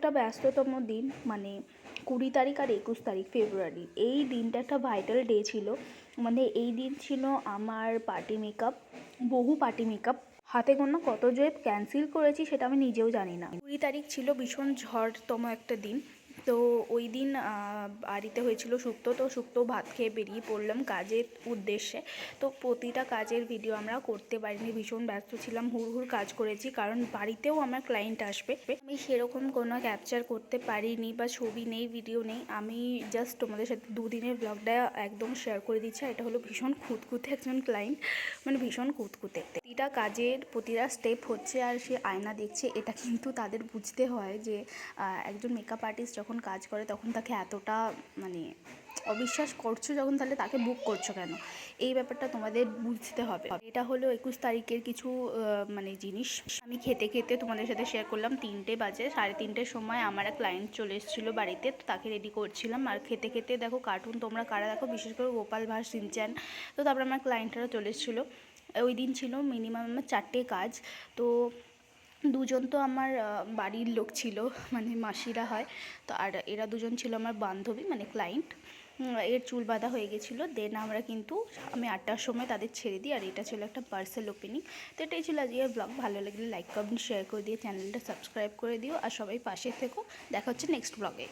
একটা ব্যস্ততম দিন, মানে 20 তারিখ আর 21 তারিখ ফেব্রুয়ারি। এই দিনটা একটা ভাইটাল ডে ছিল। মানে এই দিন ছিল আমার পার্টি মেকআপ, বহু পার্টি মেকআপ। হাতে গোনা কত যে ক্যান্সেল করেছি সেটা আমি নিজেও জানি না। 20 তারিখ ছিল ভীষণ ঝড়তম একটা দিন। তো ওই দিন বাড়িতে হয়েছিল শুক্তো, তো শুক্তো ভাত খেয়ে বেরিয়ে পড়লাম কাজের উদ্দেশ্যে। তো প্রতিটা কাজের ভিডিও আমরা করতে পারিনি, ভীষণ ব্যস্ত ছিলাম, হুড় কাজ করেছি, কারণ বাড়িতেও আমার ক্লায়েন্ট আসবে। আমি সেরকম কোনো ক্যাপচার করতে পারিনি, বা ছবি নেই, ভিডিও নেই। আমি জাস্ট তোমাদের সাথে দুদিনের ব্লগটা একদম শেয়ার করে দিচ্ছি। এটা হলো ভীষণ খুঁতখুঁতে একজন ক্লায়েন্ট, মানে ভীষণ খুঁতখুঁতে। প্রতিটা কাজের প্রতিটা স্টেপ হচ্ছে আর সে আয়না দেখছে। এটা কিন্তু তাদের বুঝতে হয় যে একজন মেকআপ আর্টিস্ট যখন কাজ করে তখন তাকে এতটা মানে অবিশ্বাস করছো যখন, তাহলে তাকে বুক করছো কেন, এই ব্যাপারটা তোমাদের বুঝতে হবে। এটা হলো 21 তারিখের কিছু মানে জিনিস আমি খেতে খেতে তোমাদের সাথে শেয়ার করলাম। 3টে বাজে, 3:30-র সময় আমার এক ক্লায়েন্ট চলে এসেছিলো বাড়িতে, তো তাকে রেডি করছিলাম। আর খেতে খেতে দেখো কার্টুন তোমরা কারা দেখো, বিশেষ করে গোপাল ভাঁড়, সিনচ্যান। তো তারপর আমার ক্লায়েন্টরা চলে এসেছিলো। ওই দিন ছিল মিনিমাম আমার 4টে কাজ। তো দুজন তো আমার বাড়ির লোক ছিল, মানে মাসিরা হয়। তো আর এরা দুজন ছিল আমার বান্ধবী, মানে ক্লায়েন্ট। এর চুল বাঁধা হয়ে গেছিলো। দেন আমরা কিন্তু আমি 8টার সময় তাদের ছেড়ে দিই। আর এটা ছিল একটা পার্সেল ওপেনিং। তো এটাই ছিল আজকের ব্লগ। ভালো লাগলে লাইক কমেন্ট শেয়ার করে দিয়ে চ্যানেলটা সাবস্ক্রাইব করে দিও, আর সবাই পাশে থেকো। দেখা হচ্ছে নেক্সট ব্লগে।